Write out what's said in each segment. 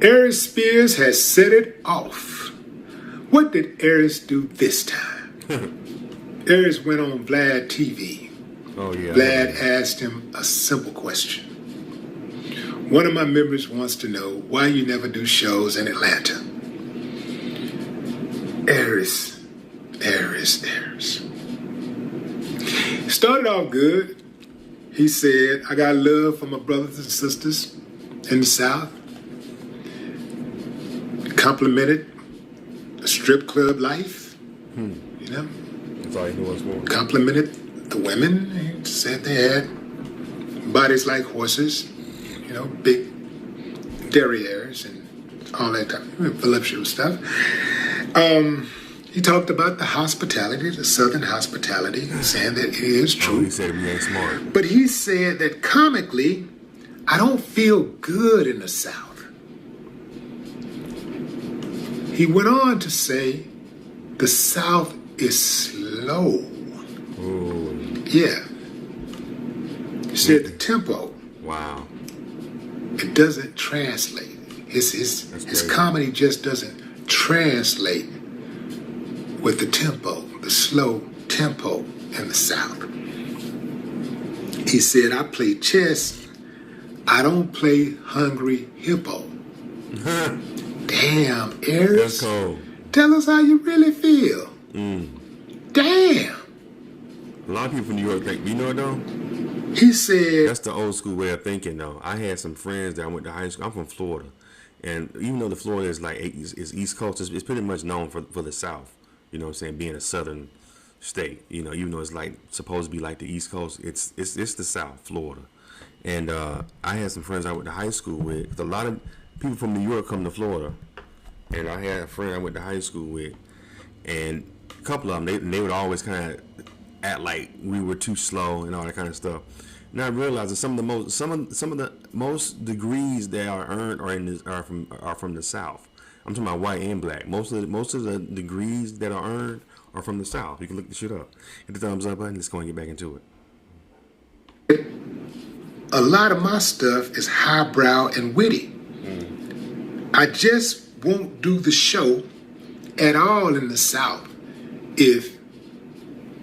Aries Spears has set it off. What did Aries do this time? Aries went on Vlad TV. Oh, yeah. Vlad asked him a simple question. One of my members wants to know why you never do shows in Atlanta. Aries. Started off good. He said, I got love for my brothers and sisters in the South. Complimented the strip club life. You know? That's all he knew was for. Complimented the women. He said they had bodies like horses. You know, big derrieres and all that type of voluptuous stuff. He talked about the hospitality, the Southern hospitality, saying that it is true. Oh, he said we ain't smart. But he said that comically, I don't feel good in the South. He went on to say the South is slow. Ooh. Yeah. He said the tempo. Wow. It doesn't translate. His comedy just doesn't translate with the tempo, the slow tempo in the South. He said, I play chess. I don't play hungry hippo. Damn, Aries. That's cold. Tell us how you really feel. Damn. A lot of people from New York think, you know it though? He said... That's the old school way of thinking though. I had some friends that I went to high school. I'm from Florida. And even though the Florida is like is East Coast, it's pretty much known for the South. You know what I'm saying? Being a Southern state. You know, even though it's like supposed to be like the East Coast, it's the South, Florida. And I had some friends I went to high school with. A lot of people from New York come to Florida. And I had a friend I went to high school with. And a couple of them, they would always kind of act like we were too slow and all that kind of stuff. And I realized that some of the most degrees that are earned are from the South. I'm talking about white and black. Most of the degrees that are earned are from the South. You can look the shit up. Hit the thumbs up button. Let's go and get back into it. A lot of my stuff is highbrow and witty. I just won't do the show at all in the South if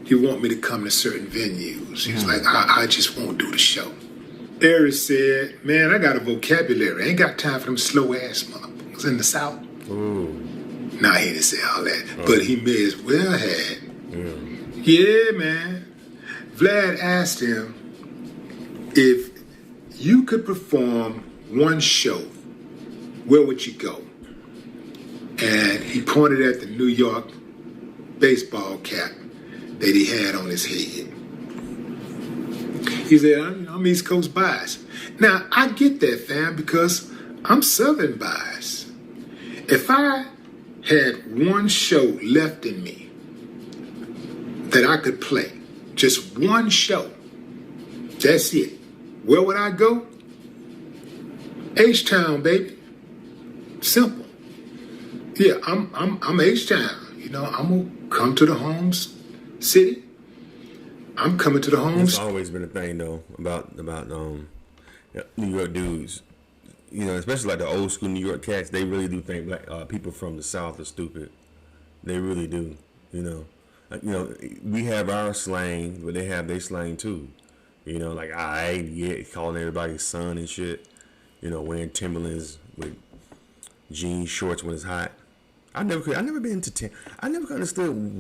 you want me to come to certain venues. He's like, I just won't do the show. Aries said, man, I got a vocabulary. I ain't got time for them slow ass motherfuckers in the South. Ooh. Nah, he didn't say all that, but he may as well had. Yeah, man. Vlad asked him if you could perform one show, where would you go? And he pointed at the New York baseball cap that he had on his head. He said, I'm East Coast biased. Now, I get that, fam, because I'm Southern biased. If I had one show left in me that I could play, just one show, that's it. Where would I go? H-Town, baby. Simple. Yeah, I'm H-Town. You know, I'm gonna come to the home city. I'm coming to the home. It's always been a thing though about New York dudes. You know, especially like the old school New York cats. They really do think black people from the South are stupid. They really do. You know, we have our slang, but they have their slang too. You know, like calling everybody son and shit. You know, wearing Timberlands with jean shorts when it's hot. I never could understood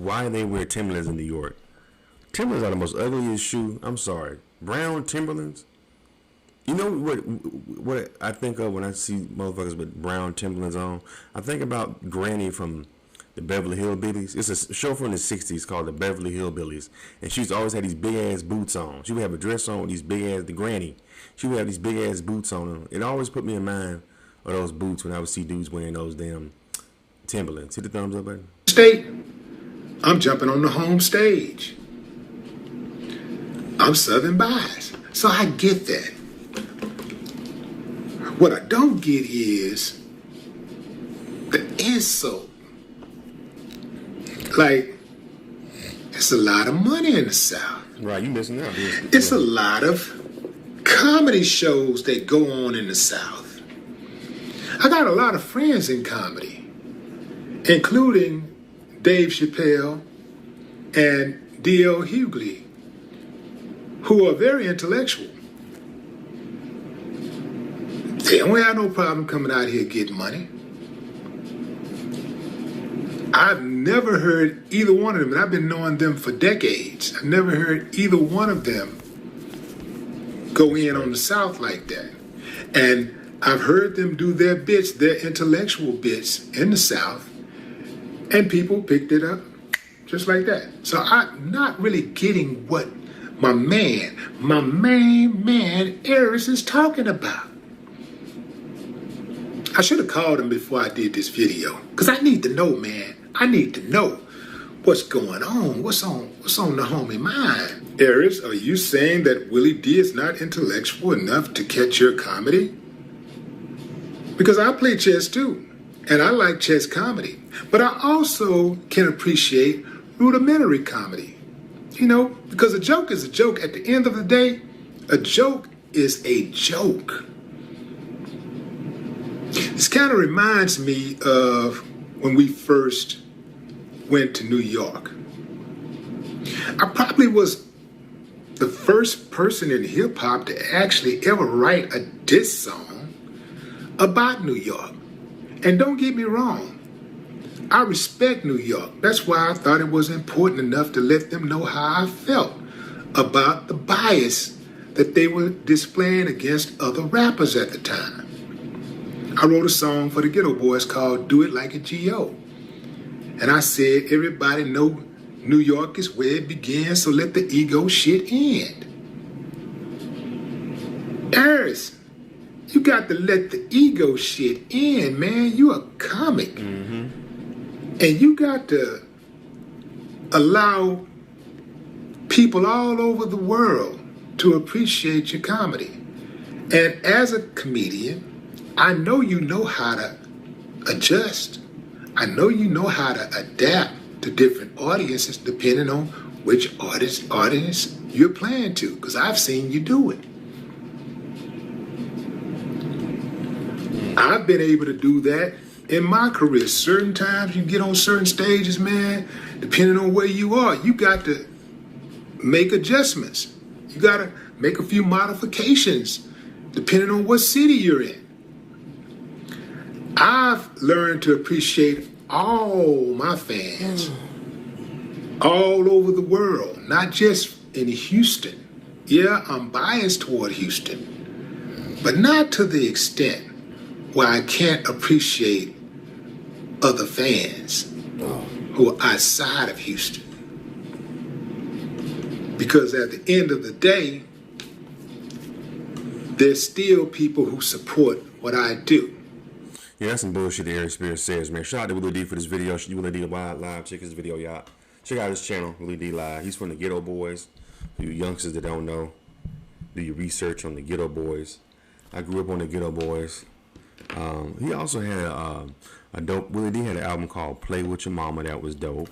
why they wear Timberlands in New York. Timberlands are the most ugliest shoe. I'm sorry, brown Timberlands. You know what I think of when I see motherfuckers with brown Timberlands on? I think about Granny from the Beverly Hillbillies. It's a show from the 60s called the Beverly Hillbillies. And she's always had these big ass boots on. She would have a dress on with these big ass, the Granny. She would have these big ass boots on her. It always put me in mind of those boots when I would see dudes wearing those damn Timberlands. Hit the thumbs up button. State, I'm jumping on the home stage. I'm Southern biased. So I get that. What I don't get is the insult. Like, it's a lot of money in the South. Right, you missing out. It's a lot of comedy shows that go on in the South. I got a lot of friends in comedy, including Dave Chappelle and D.L. Hughley, who are very intellectual. They don't have no problem coming out here getting money. I've never heard either one of them, and I've been knowing them for decades. I've never heard either one of them go in on the South like that. And I've heard them do their bits, their intellectual bits in the South, and people picked it up just like that. So I'm not really getting what my main man, Aris is talking about. I should have called him before I did this video, because I need to know, man. I need to know what's going on. What's on the homie mind? Aris, are you saying that Willie D is not intellectual enough to catch your comedy? Because I play chess too, and I like chess comedy. But I also can appreciate rudimentary comedy. You know, because a joke is a joke. At the end of the day, a joke is a joke. This kind of reminds me of when we first went to New York. I probably was the first person in hip hop to actually ever write a diss song about New York. And don't get me wrong, I respect New York. That's why I thought it was important enough to let them know how I felt about the bias that they were displaying against other rappers at the time. I wrote a song for the Ghetto Boys called Do It Like a G.O. And I said, everybody know New York is where it begins, so let the ego shit end. Aris, you got to let the ego shit in, man. You a comic. And you got to allow people all over the world to appreciate your comedy. And as a comedian, I know you know how to adjust. I know you know how to adapt to different audiences depending on which audience you're playing to, because I've seen you do it. I've been able to do that in my career. Certain times you get on certain stages, man, depending on where you are, you got to make adjustments. You got to make a few modifications depending on what city you're in. I've learned to appreciate all my fans all over the world, not just in Houston. Yeah, I'm biased toward Houston, but not to the extent where I can't appreciate other fans who are outside of Houston. Because at the end of the day, there's still people who support what I do. Yeah, that's some bullshit that Aries Spears says, man. Shout out to Willie D for this video. Willie D live. Check his video, y'all. Check out his channel, Willie D Live. He's from the Ghetto Boys. For you youngsters that don't know, do your research on the Ghetto Boys. I grew up on the Ghetto Boys. He also had a dope. Willie D had an album called "Play with Your Mama" that was dope.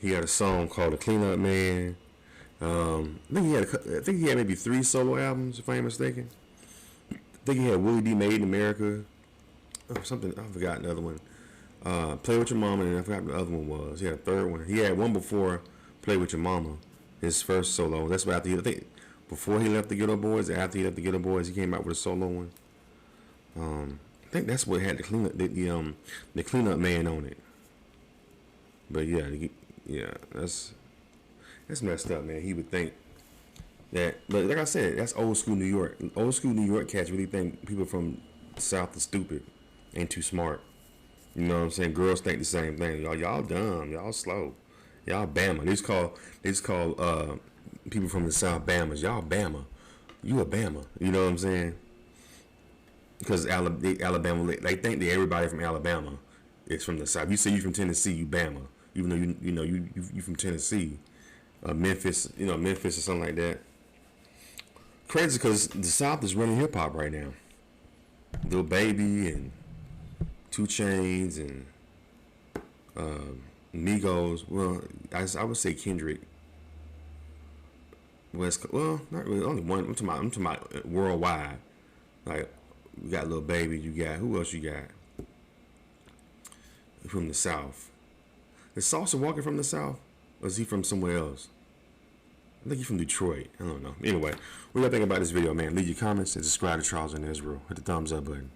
He had a song called "The Cleanup Man." I think he had maybe 3 solo albums, if I ain't mistaken. I think he had Willie D Made in America. Something I forgot another one. Play with Your Mama, and I forgot what the other one was. He had a third one. He had one before Play with Your Mama, his first solo. That's what I think before he left the Ghetto Boys. After he left the Ghetto Boys, he came out with a solo one. I think that's what had the cleanup man on it. But yeah, that's messed up, man. He would think that, but like I said, that's old school New York. Old school New York cats really think people from the South are stupid, ain't too smart. You know what I'm saying? Girls think the same thing. Y'all dumb. Y'all slow. Y'all Bama. They just call people from the South Bamas. Y'all Bama. You a Bama. You know what I'm saying? Because Alabama, they think that everybody from Alabama is from the South. You say you from Tennessee, you Bama. Even though you from Tennessee, Memphis, Memphis or something like that. Crazy because the South is running hip hop right now. Lil Baby and 2 Chainz and Migos. Well, I would say Kendrick. Not really. Only one. I'm talking about worldwide. Like You got Lil Baby. You got, who else you got? From the South. Is Saucer Walker from the South? Or is he from somewhere else? I think he's from Detroit. I don't know. Anyway, what y'all think about this video, man? Leave your comments and subscribe to Charles in Israel. Hit the thumbs up button.